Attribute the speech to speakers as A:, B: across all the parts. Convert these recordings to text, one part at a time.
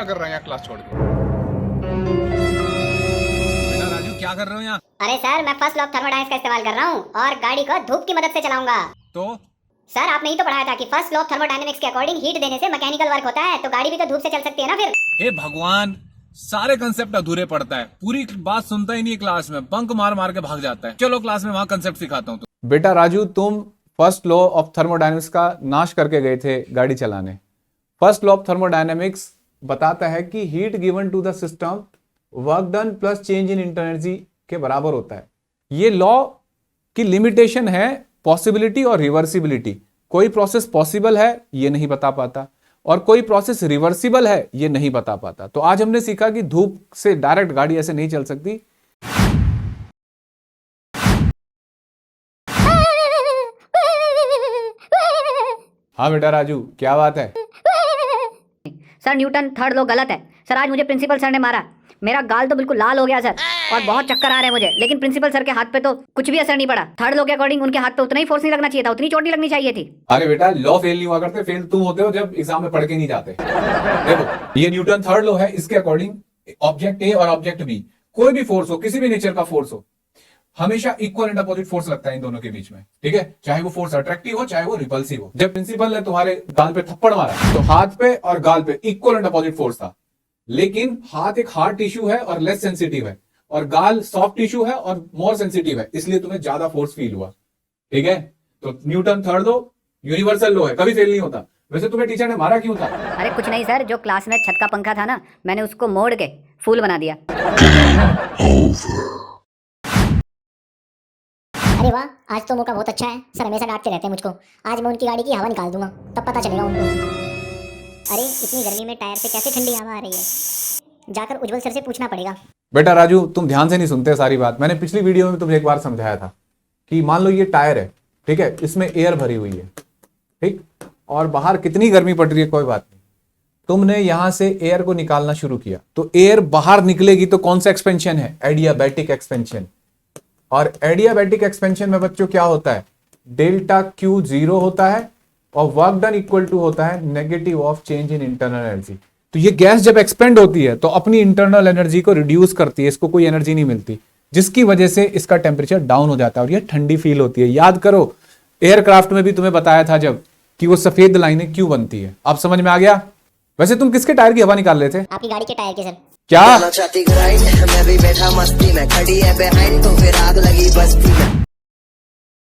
A: क्या कर रहे हैं यहाँ क्लास छोड़ के? बेटा राजू क्या कर रहे हो यहाँ?
B: अरे सर, मैं फर्स्ट लॉ ऑफ थर्मोडायनेमिक्स का इस्तेमाल कर रहा हूँ और गाड़ी को धूप की मदद से चलाऊंगा।
A: तो
B: सर, आपने ही तो पढ़ाया था कि फर्स्ट लॉ ऑफ थर्मोडायनेमिक्स के अकॉर्डिंग हीट देने से मैकेनिकल वर्क होता है, तो गाड़ी भी तो धूप से चल सकती है ना फिर।
A: हे भगवान, सारे कंसेप्ट अधूरे पढ़ता है, पूरी बात सुनता ही नहीं क्लास में, बंक मार मार के भाग जाता है। चलो क्लास में वहां कंसेप्ट सिखाता हूँ।
C: बेटा राजू, तुम फर्स्ट लॉ ऑफ थर्मोडायनेमिक्स का नाश करके गए थे गाड़ी चलाने। फर्स्ट लॉ ऑफ थर्मोडायनेमिक्स बताता है कि heat given to the system work done plus change in internal energy के बराबर होता है। ये लॉ की लिमिटेशन है पॉसिबिलिटी और रिवर्सिबिलिटी। कोई प्रोसेस पॉसिबल है ये नहीं बता पाता और कोई प्रोसेस रिवर्सिबल है ये नहीं बता पाता। तो आज हमने सीखा कि धूप से डायरेक्ट गाड़ी ऐसे नहीं चल सकती। हाँ बेटा राजू, क्या बात है?
B: सर, न्यूटन थर्ड लॉ गलत है। सर, आज मुझे प्रिंसिपल सर ने मारा, मेरा गाल तो बिल्कुल लाल हो गया सर, और बहुत चक्कर आ रहे हैं मुझे। लेकिन प्रिंसिपल सर के हाथ पे तो कुछ भी असर नहीं पड़ा। थर्ड लॉ के अकॉर्डिंग उनके हाथ पे उतना ही फोर्स नहीं लगना चाहिए था, उतनी चोट नहीं लगनी चाहिए थी।
C: अरे बेटा, लॉ फेल नहीं हुआ करते, फेल तुम होते हो जब एग्जाम में पढ़ के नहीं जाते। देखो, ये न्यूटन थर्ड लॉ है, इसके अकॉर्डिंग ऑब्जेक्ट ए और ऑब्जेक्ट बी, कोई भी फोर्स हो, किसी भी नेचर का फोर्स हो, हमेशा इक्वल एंड अपोजिट फोर्स लगता है इन दोनों के बीच में। ठीक है, चाहे वो फोर्स अट्रैक्टिव हो चाहे वो रिपल्सिव हो। जब प्रिंसिपल ने तुम्हारे गाल पे थप्पड़ मारा तो हाथ पे और गाल पे इक्वल एंड अपोजिट फोर्स था, लेकिन हाथ एक हार्ड टिश्यू है और लेस सेंसिटिव है, और गाल सॉफ्ट टिश्यू है और मोर सेंसिटिव है, इसलिए तुम्हें ज्यादा फोर्स फील हुआ। ठीक है, तो Newton third law universal law है, कभी फेल नहीं होता। वैसे तुम्हें टीचर ने मारा क्यों था?
B: अरे कुछ नहीं सर, जो क्लास में छत का पंखा था ना, मैंने उसको मोड़ के फूल बना दिया।
D: अरे वाह, आज तो मौका बहुत अच्छा है। सर हमेशा डांटते रहते हैं मुझको, आज मैं उनकी गाड़ी की हवा निकाल दूंगा, तब पता चलेगा उनको। अरे इतनी गर्मी में टायर से कैसे ठंडी हवा आ रही है, जाकर उज्जवल सर से पूछना पड़ेगा।
C: बेटा राजू, तुम ध्यान से नहीं सुनते सारी बात। मैंने पिछली वीडियो में तुम्हें एक बार समझाया था कि मान लो ये टायर है, ठीक है, इसमें एयर भरी हुई है, ठीक, और बाहर कितनी गर्मी पड़ रही है कोई बात नहीं, तुमने यहां से एयर को निकालना शुरू किया तो एयर बाहर निकलेगी, तो कौन सा एक्सपेंशन है? Adiabatic expansion. और एडियाबैटिक एक्सपेंशन में बच्चों क्या होता है? डेल्टा क्यू 0 होता है और वर्क डन इक्वल टू होता है negative of change in internal energy. तो ये गैस जब एक्सपेंड होती है तो अपनी इंटरनल एनर्जी को रिड्यूस करती है, इसको कोई एनर्जी नहीं मिलती, जिसकी वजह से इसका टेम्परेचर डाउन हो जाता है और ये ठंडी फील होती है। याद करो, एयरक्राफ्ट में भी तुम्हें बताया था जब कि वो सफेद लाइनें क्यों बनती है। अब समझ में आ गया? वैसे तुम किसके टायर की हवा निकाल रहे थे?
D: आपकी गाड़ी के टायर के सर।
C: क्या?
E: मैं भी बैठा मस्ती में, खड़ी है बिहाइंड तो फिर आग लगी बस्ती में।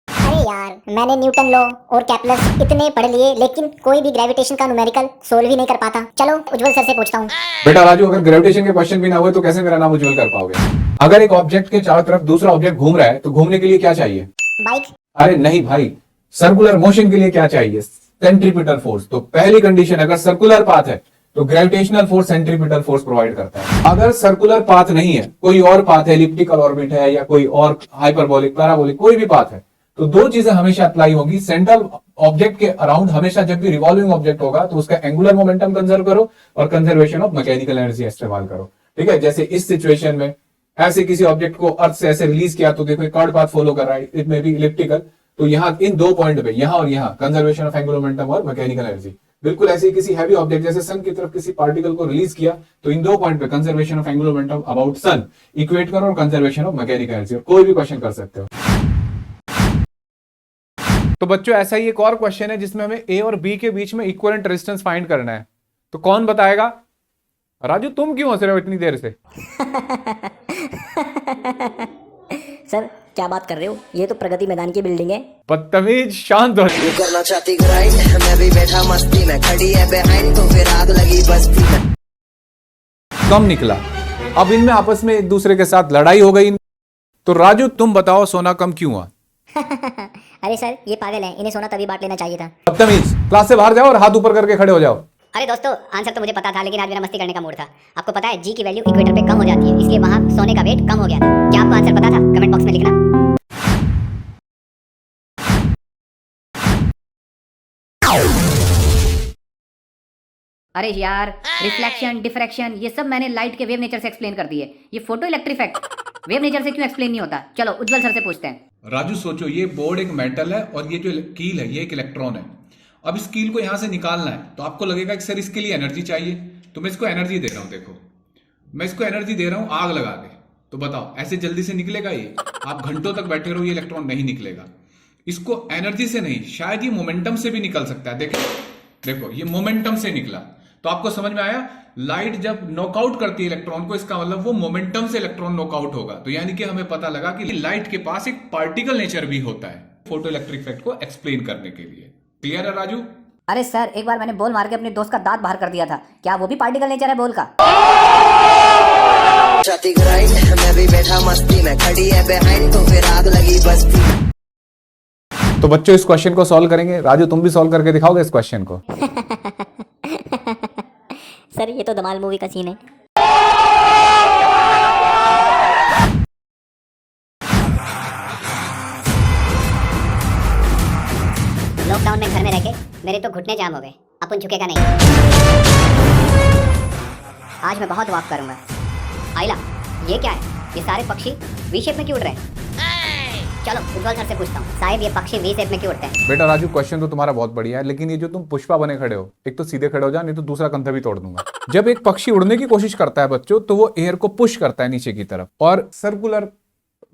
D: अरे यार, मैंने न्यूटन लॉ और कैपलर इतने पढ़ लिए, लेकिन कोई भी ग्रेविटेशन का न्यूमेरिकल सोल्व ही नहीं कर पाता। चलो उज्जवल सर से पूछता हूँ।
C: बेटा राजू, अगर ग्रेविटेशन के क्वेश्चन भी ना हुए तो कैसे मेरा नाम उज्जवल कर पाओगे? अगर एक ऑब्जेक्ट के चारों तरफ दूसरा ऑब्जेक्ट घूम रहा है तो घूमने के लिए क्या चाहिए?
D: बाइक।
C: अरे नहीं भाई, सर्कुलर मोशन के लिए क्या चाहिए? Centripetal force. तो पहली कंडीशन, अगर सर्कुलर पाथ है तो gravitational force centripetal force provide करता है। अगर सर्कुलर पाथ नहीं है, कोई और पाथ है, एलिप्टिकल ऑर्बिट है या कोई और हाइपरबोलिक, पैराबोलिक, कोई भी पाथ है, तो दो चीजें हमेशा अप्लाई होगी। सेंट्रल ऑब्जेक्ट के अराउंड हमेशा जब भी रिवॉल्विंग ऑब्जेक्ट होगा तो उसका एंगुलर मोमेंटम कंजर्व करो और कंजर्वेशन ऑफ मैकेनिकल एनर्जी इस्तेमाल करो। ठीक है, जैसे इस सिचुएशन में ऐसे किसी ऑब्जेक्ट को अर्थ से ऐसे रिलीज किया तो देखो कर्ड पाथ फॉलो कर रहा है, इट मे बी इलिप्टिकल, तो यहाँ इन दो पॉइंट पे, यहाँ और यहाँ, कंजर्वेशन ऑफ एंगुलर मोमेंटम और मैकेनिकल एनर्जी। बिल्कुल ऐसे ही किसी हैवी ऑब्जेक्ट जैसे सन की तरफ किसी पार्टिकल को रिलीज किया तो इन दो पॉइंट पे conservation of angular momentum about sun equate करो और कंजर्वेशन ऑफ मैकेनिकल एनर्जी, और कोई भी क्वेश्चन कर सकते हो। तो बच्चों, ऐसा ही एक और क्वेश्चन है जिसमें हमें ए और बी के बीच में इक्विवेलेंट रेजिस्टेंस फाइंड करना है। तो कौन बताएगा? राजू, तुम क्यों हंस रहे हो इतनी देर से?
D: सर क्या बात कर रहे हो, ये तो प्रगति मैदान की बिल्डिंग है।
C: बदतमीज, शांत हो।
E: तू करना चाहती ग्राइंड, मैं भी बैठा मस्ती में, खड़ी है बिहाइंड तो फिर आग लगी बस्ती में।
C: कम निकला, अब इनमें आपस में एक दूसरे के साथ लड़ाई हो गई। तो राजू तुम बताओ, सोना कम क्यों हुआ?
D: अरे सर, ये पागल है, इन्हें सोना तभी बांट लेना चाहिए था।
C: बदतमीज, क्लास से बाहर जाओ और हाथ ऊपर करके खड़े हो जाओ।
B: अरे दोस्तों, आंसर तो मुझे पता था, लेकिन आज मेरा मस्ती करने का मूड था। आपको पता है जी की वैल्यू इक्वेटर पे कम हो जाती है, इसलिए वहां सोने का वेट कम हो गया था। क्या आपको आंसर पता था? कमेंट बॉक्स में लिखना। अरे यार, रिफ्लेक्शन, डिफ्रैक्शन, ये सब मैंने लाइट के वेव नेचर से एक्सप्लेन कर दिए। ये photo electric effect wave nature से क्यों एक्सप्लेन नहीं होता? चलो उज्जवल सर से पूछते हैं।
A: राजू सोचो, ये बोर्ड एक मेटल है और ये जो कील है ये एक इलेक्ट्रॉन है। अब इस कील को यहां से निकालना है तो आपको लगेगा कि सर इसके लिए एनर्जी चाहिए, तो मैं इसको एनर्जी दे रहा हूं, देखो मैं इसको एनर्जी दे रहा हूं आग लगा के, तो बताओ ऐसे जल्दी से निकलेगा ये? आप घंटों तक बैठे रहो, ये इलेक्ट्रॉन नहीं निकलेगा। इसको एनर्जी से नहीं, शायद ये मोमेंटम से भी निकल सकता है। देखो ये मोमेंटम से निकला, तो आपको समझ में आया? लाइट जब नॉकआउट करती है इलेक्ट्रॉन को, इसका मतलब वो मोमेंटम से इलेक्ट्रॉन नॉकआउट होगा। तो यानी कि हमें पता लगा कि लाइट के पास एक पार्टिकल नेचर भी होता है फोटो इलेक्ट्रिक इफेक्ट को एक्सप्लेन करने के लिए। क्लियर है राजू?
B: अरे सर, एक बार मैंने बॉल मार के अपने दोस्त का दांत बाहर कर दिया था, क्या वो भी पार्टिकल नेचर है बॉल का?
E: छाती ग्राइंड, मैं भी बैठा मस्ती में, खड़ी है बिहाइंड तो फिर आग लगी बस्ती।
C: तो बच्चों इस क्वेश्चन को सॉल्व करेंगे। राजू तुम भी सॉल्व करके दिखाओगे इस क्वेश्चन को?
D: सर ये तो धमाल मूवी का सीन है।
B: लॉकडाउन में घर में रह के मेरे तो घुटने जाम हो गए, अपन झुकेगा नहीं। आज मैं बहुत वॉक करूंगा। आइला, ये क्या है? ये सारे पक्षी वी शेप में क्यों उड़ रहे हैं? चलो उज्जवल सर से पूछता हूँ, साहब ये पक्षी वी शेप में क्यों उड़ते हैं?
C: बेटा राजू क्वेश्चन तो तुम्हारा बहुत बढ़िया है, लेकिन ये जो तुम पुष्पा बने खड़े हो, एक तो सीधे खड़े हो जा, नहीं तो दूसरा कंधा भी तोड़ दूंगा। जब एक पक्षी उड़ने की कोशिश करता है बच्चों, तो वो एयर को पुश करता है नीचे की तरफ और सर्कुलर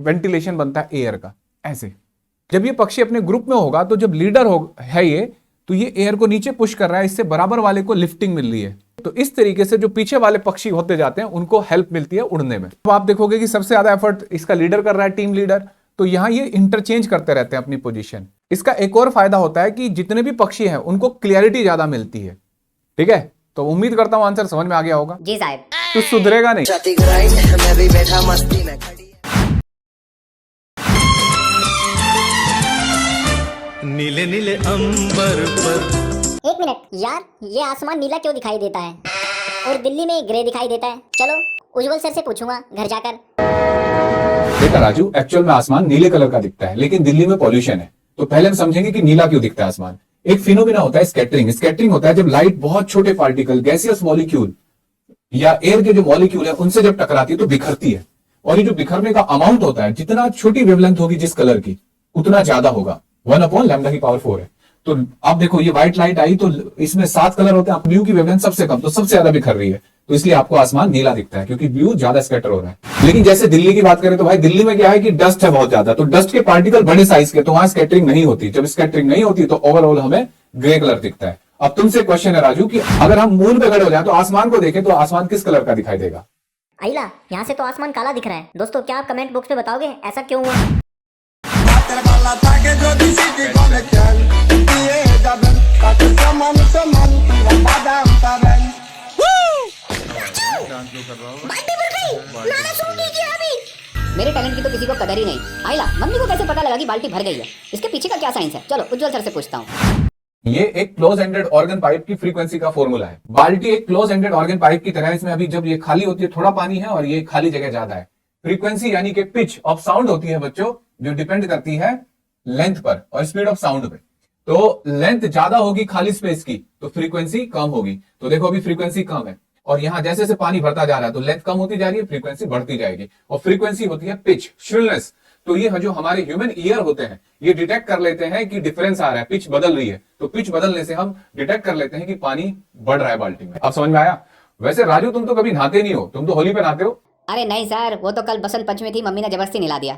C: वेंटिलेशन बनता है एयर का, ऐसे। जब ये पक्षी अपने ग्रुप में होगा, तो जब लीडर है ये, तो ये एयर को नीचे पुश कर रहा है, इससे बराबर वाले को लिफ्टिंग मिल रही है। तो इस तरीके से जो पीछे वाले पक्षी होते जाते हैं उनको हेल्प मिलती है उड़ने में। तो आप देखोगे कि सबसे ज्यादा एफर्ट इसका लीडर कर रहा है, टीम लीडर। तो यहां ये इंटरचेंज करते रहते हैं अपनी पोजीशन। इसका एक और फायदा होता है कि जितने भी पक्षी हैं उनको क्लियरिटी ज्यादा मिलती है। ठीक है, तो उम्मीद करता हूं आंसर समझ में आ गया होगा।
B: जी साहब।
C: तो सुधरेगा नहीं।
E: छाती ग्राइंड, मैं भी बैठा मस्ती में, खड़ी
F: नीले नीले अंबर पर।
D: एक मिनट यार, ये आसमान नीला क्यों दिखाई देता है और दिल्ली में ग्रे दिखाई देता है? चलो उज्जवल सर से पूछूंगा घर जाकर।
C: देखा राजू, एक्चुअल में आसमान नीले कलर का दिखता है, लेकिन दिल्ली में पॉल्यूशन है। तो पहले हम समझेंगे कि नीला क्यों दिखता है आसमान। एक फिनोमिना होता है स्कैटरिंग। स्कैटरिंग होता है जब लाइट बहुत छोटे पार्टिकल, गैसियस मॉलिक्यूल या एयर के जो मॉलिक्यूल है उनसे जब टकराती है तो बिखरती है। और ये जो बिखरने का अमाउंट होता है, जितना छोटी वेवलेंथ होगी जिस कलर की, उतना ज्यादा होगा। 1/λ⁴ है। तो आप देखो ये व्हाइट लाइट आई तो इसमें 7 कलर होते हैं, ब्लू की वेवलेंथ सबसे कम, तो सबसे ज्यादा बिखर रही है। तो इसलिए आपको आसमान नीला दिखता है, क्योंकि ब्लू ज्यादा स्कैटर हो रहा है। लेकिन जैसे दिल्ली की बात करें तो भाई दिल्ली में क्या है कि डस्ट है बहुत ज्यादा, तो डस्ट के पार्टिकल बड़े साइज के, तो वहां स्कैटरिंग नहीं होती। जब स्कैटरिंग नहीं होती तो ओवरऑल हमें ग्रे कलर दिखता है। अब तुमसे क्वेश्चन है राजू कि अगर हम मून पे खड़े हो जाए तो आसमान को देखें तो आसमान किस कलर का दिखाई देगा?
D: आइला, यहाँ से तो आसमान काला दिख रहा है। दोस्तों क्या आप कमेंट बॉक्स में बताओगे ऐसा क्यों हुआ?
B: मेरे टैलेंट की तो किसी को कदर ही नहीं। आइला, मम्मी को कैसे पता लगा कि बाल्टी भर गई है? इसके पीछे का क्या साइंस है? चलो उज्जवल सर से पूछता हूँ।
C: ये एक क्लोज एंडेड ऑर्गन पाइप की फ्रीक्वेंसी का फॉर्मूला है। बाल्टी एक क्लोज एंडेड ऑर्गन पाइप की तरह है। इसमें अभी जब ये खाली होती है थोड़ा पानी है और ये खाली जगह ज्यादा है। फ्रीक्वेंसी यानी कि पिच ऑफ साउंड होती है बच्चों, जो डिपेंड करती है लेंथ पर और स्पीड ऑफ साउंड पे। तो लेंथ ज्यादा होगी खाली स्पेस की तो फ्रीक्वेंसी कम होगी। तो देखो अभी फ्रीक्वेंसी कम है और यहां जैसे जैसे पानी भरता जा रहा है तो लेंथ कम होती जा रही है, फ्रीक्वेंसी बढ़ती जाएगी। और फ्रीक्वेंसी होती है पिच, श्रिलनेस। तो ये जो हमारे ह्यूमन ईयर होते हैं ये डिटेक्ट कर लेते हैं कि डिफरेंस आ रहा है, पिच बदल रही है। तो पिच बदलने से हम डिटेक्ट कर लेते हैं कि पानी बढ़ रहा है बाल्टी में। अब समझ में आया? वैसे राजू तुम तो कभी नहाते नहीं हो, तुम तो होली पे नहाते हो।
B: अरे नहीं सर, वो तो कल बसंत पंचमी थी, मम्मी ने जबरदस्ती नहला दिया।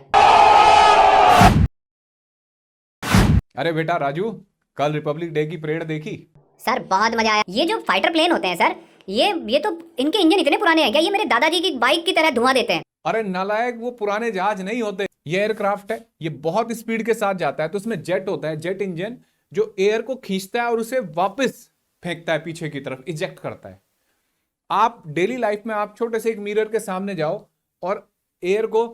C: अरे बेटा राजू, कल रिपब्लिक डे की परेड देखी?
B: सर बहुत मजा आया। ये जो फाइटर प्लेन होते हैं सर, ये तो इनके इंजन इतने पुराने हैं क्या? ये मेरे दादाजी की बाइक की तरह धुआं देते हैं।
C: अरे नालायक, वो पुराने जहाज नहीं होते, ये एयरक्राफ्ट है। ये बहुत स्पीड के साथ जाता है तो उसमें जेट होता है, जेट इंजन, जो एयर को खींचता है और उसे वापस फेंकता है पीछे की तरफ, इजेक्ट करता है। आप डेली लाइफ में आप छोटे से एक मिरर के सामने जाओ और एयर को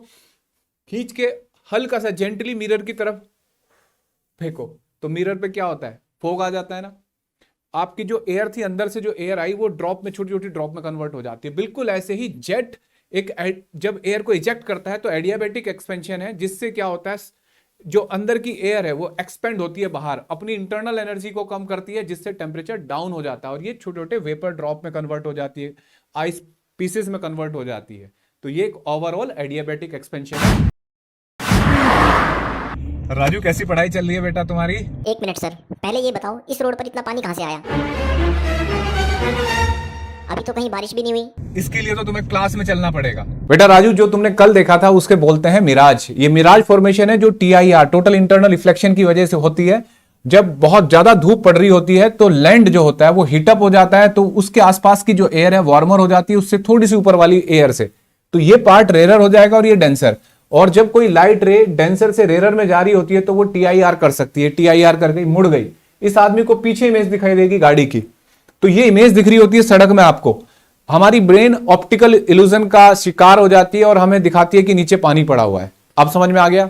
C: खींच के हल्का सा जेंटली मिरर की तरफ फेंको तो मिरर पे क्या होता है? फोग आ जाता है ना। आपकी जो एयर थी अंदर से जो एयर आई वो ड्रॉप में, छोटी छोटी ड्रॉप में कन्वर्ट हो जाती है। बिल्कुल ऐसे ही जेट जब एयर को इजेक्ट करता है तो एडियाबैटिक एक्सपेंशन है, जिससे क्या होता है जो अंदर की एयर है वो एक्सपेंड होती है बाहर, अपनी इंटरनल एनर्जी को कम करती है, जिससे टेम्परेचर डाउन हो जाता है और ये छोटे छोटे वेपर ड्रॉप में कन्वर्ट हो जाती है, आइस पीसेस में कन्वर्ट हो जाती है। तो ये एक ओवरऑल एडियाबैटिक एक्सपेंशन है। राजू कैसी पढ़ाई चल रही है बेटा तुम्हारी?
D: 1 मिनट सर, पहले ये बताओ इस रोड पर इतना पानी कहाँ से आया? अभी तो कहीं बारिश भी नहीं हुई।
A: इसके लिए तो तुम्हें क्लास में चलना पड़ेगा।
C: बेटा राजू, जो तुमने कल देखा था उसके बोलते हैं मिराज। ये मिराज फॉर्मेशन है जो TIR, टोटल इंटरनल रिफ्लेक्शन की वजह से होती है। जब बहुत ज्यादा धूप पड़ रही होती है तो लैंड जो होता है वो हीटअप हो जाता है, तो उसके आसपास की जो एयर है वार्मर हो जाती है उससे थोड़ी सी ऊपर वाली एयर से, तो ये पार्ट रेरर हो जाएगा और ये डेंसर। और जब कोई लाइट रे डेंसर से रेरर में जा रही होती है तो वो TIR कर सकती है। TIR कर गई, मुड़ गई। इस आदमी को पीछे इमेज दिखाई देगी गाड़ी की, तो ये इमेज दिख रही होती है सड़क में आपको। हमारी ब्रेन ऑप्टिकल इल्यूजन का शिकार हो जाती है और हमें दिखाती है कि नीचे पानी पड़ा हुआ है। अब समझ में आ गया?